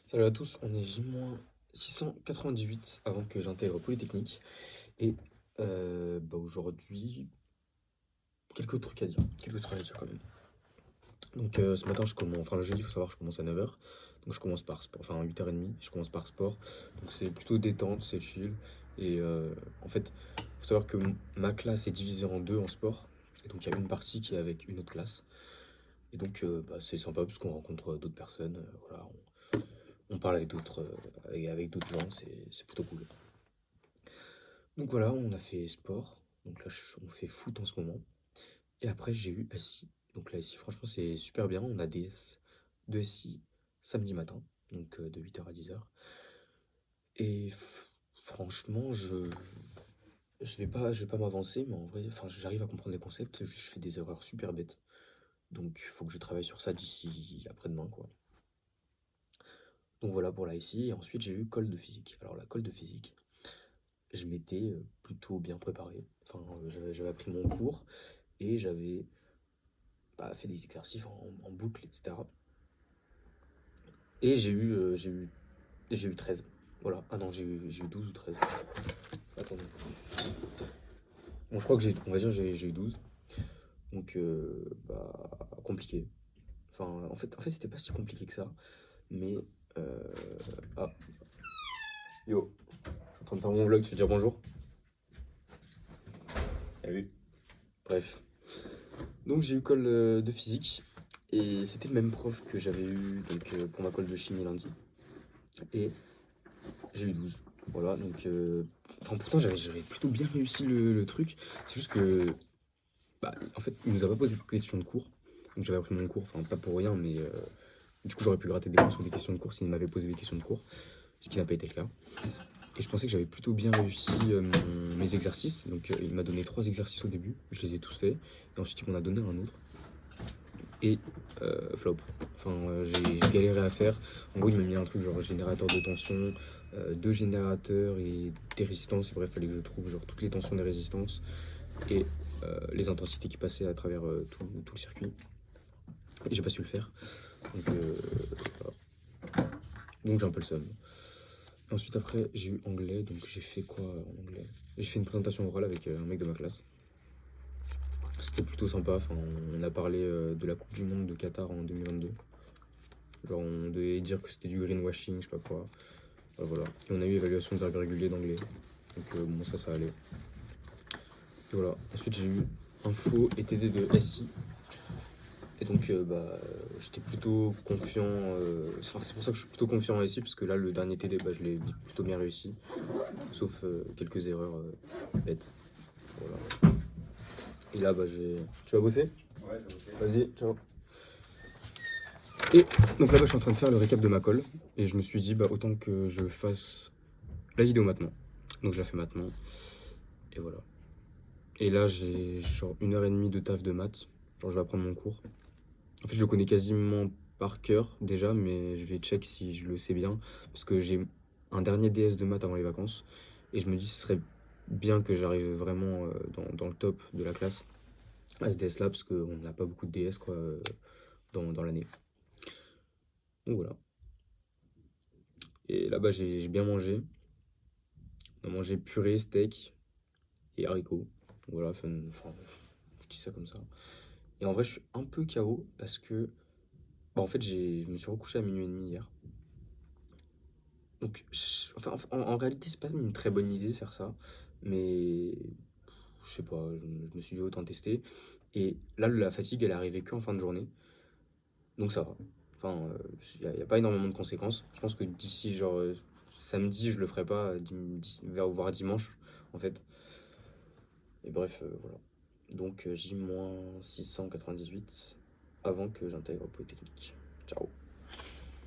Salut à tous, on est J-698 avant que j'intègre Polytechnique. Et aujourd'hui, quelques trucs à dire quand même. Donc ce matin, le jeudi, il faut savoir, je commence à 9h. Donc je commence par sport, enfin 8h30, je commence par sport. Donc c'est plutôt détente, c'est chill. Et en fait, il faut savoir que ma classe est divisée en deux en sport. Et donc il y a une partie qui est avec une autre classe. Et donc c'est sympa parce qu'on rencontre d'autres personnes. Voilà, on parle avec d'autres gens, c'est plutôt cool. Donc voilà, on a fait sport. Donc là, on fait foot en ce moment. Et après, j'ai eu SI. Donc là, SI, franchement, c'est super bien. On a des S de SI samedi matin, donc de 8h à 10h. Et franchement, je vais pas m'avancer, mais en vrai, enfin, j'arrive à comprendre les concepts. Je fais des erreurs super bêtes. Donc, il faut que je travaille sur ça d'ici après-demain, quoi. Donc voilà pour la SI. Et ensuite, j'ai eu colle de physique. Alors, la colle de physique, je m'étais plutôt bien préparé. Enfin, j'avais appris mon cours et j'avais fait des exercices en boucle, etc. Et j'ai eu 13. Voilà. Ah non, j'ai eu 12 ou 13. Attendez. Bon, je crois que on va dire j'ai eu 12. Donc, compliqué. Enfin, en fait c'était pas si compliqué que ça. Mais, euh, ah, yo, je suis en train de faire mon vlog, se dire bonjour. Salut. Bref. Donc j'ai eu colle de physique et c'était le même prof que j'avais eu donc, pour ma colle de chimie lundi. Et j'ai eu 12. Voilà, donc pourtant j'avais plutôt bien réussi le truc. C'est juste que en fait il nous a pas posé de questions de cours. Donc j'avais appris mon cours, enfin pas pour rien, mais du coup j'aurais pu gratter des points sur des questions de cours s'il m'avait posé des questions de cours, ce qui n'a pas été le cas. Et je pensais que j'avais plutôt bien réussi mes exercices. Donc il m'a donné 3 exercices au début, je les ai tous faits. Et ensuite il m'en a donné un autre. Et flop. Enfin, j'ai galéré à faire. En gros, il m'a mis un truc genre générateur de tension, deux générateurs et des résistances. Et bref, il fallait que je trouve genre toutes les tensions des résistances et les intensités qui passaient à travers tout le circuit. Et j'ai pas su le faire. Donc, voilà. Donc j'ai un peu le seum. Ensuite, après, j'ai eu anglais. Donc j'ai fait quoi en anglais? J'ai fait une présentation orale avec un mec de ma classe. C'était plutôt sympa. Enfin, on a parlé de la Coupe du Monde de Qatar en 2022. Genre, on devait dire que c'était du greenwashing, je sais pas quoi. Voilà. Et on a eu évaluation de verbe irrégulier d'anglais. Donc, bon, ça allait. Et voilà. Ensuite, j'ai eu info et TD de SI. Et donc, j'étais plutôt confiant. Enfin, c'est pour ça que je suis plutôt confiant en SI, parce que là, le dernier TD, je l'ai plutôt bien réussi. Sauf quelques erreurs bêtes. Voilà. Et là, tu vas bosser? Ouais, ça va. Vas-y, ciao. Et donc là, je suis en train de faire le récap de ma colle. Et je me suis dit, autant que je fasse la vidéo maintenant. Donc je la fais maintenant. Et voilà. Et là, j'ai genre 1h30 de taf de maths. Genre, je vais apprendre mon cours. En fait, je le connais quasiment par cœur déjà, mais je vais check si je le sais bien. Parce que j'ai un dernier DS de maths avant les vacances. Et je me dis, ce serait bien que j'arrive vraiment dans le top de la classe à ce DS là, parce qu'on n'a pas beaucoup de DS quoi, dans l'année. Donc voilà. Et là-bas, j'ai bien mangé. On a mangé purée, steak et haricots. Voilà, enfin, je dis ça comme ça. Et en vrai, je suis un peu KO parce que, en fait, je me suis recouché à minuit et demi hier. Donc, en réalité, c'est pas une très bonne idée de faire ça, mais je sais pas, je me suis dit autant tester. Et là, la fatigue, elle est arrivée qu'en fin de journée, donc ça va. Enfin, y a pas énormément de conséquences. Je pense que d'ici, genre, samedi, je le ferai pas, voire dimanche, en fait. Et bref, voilà. Donc J-698 avant que j'intègre Polytechnique. Ciao.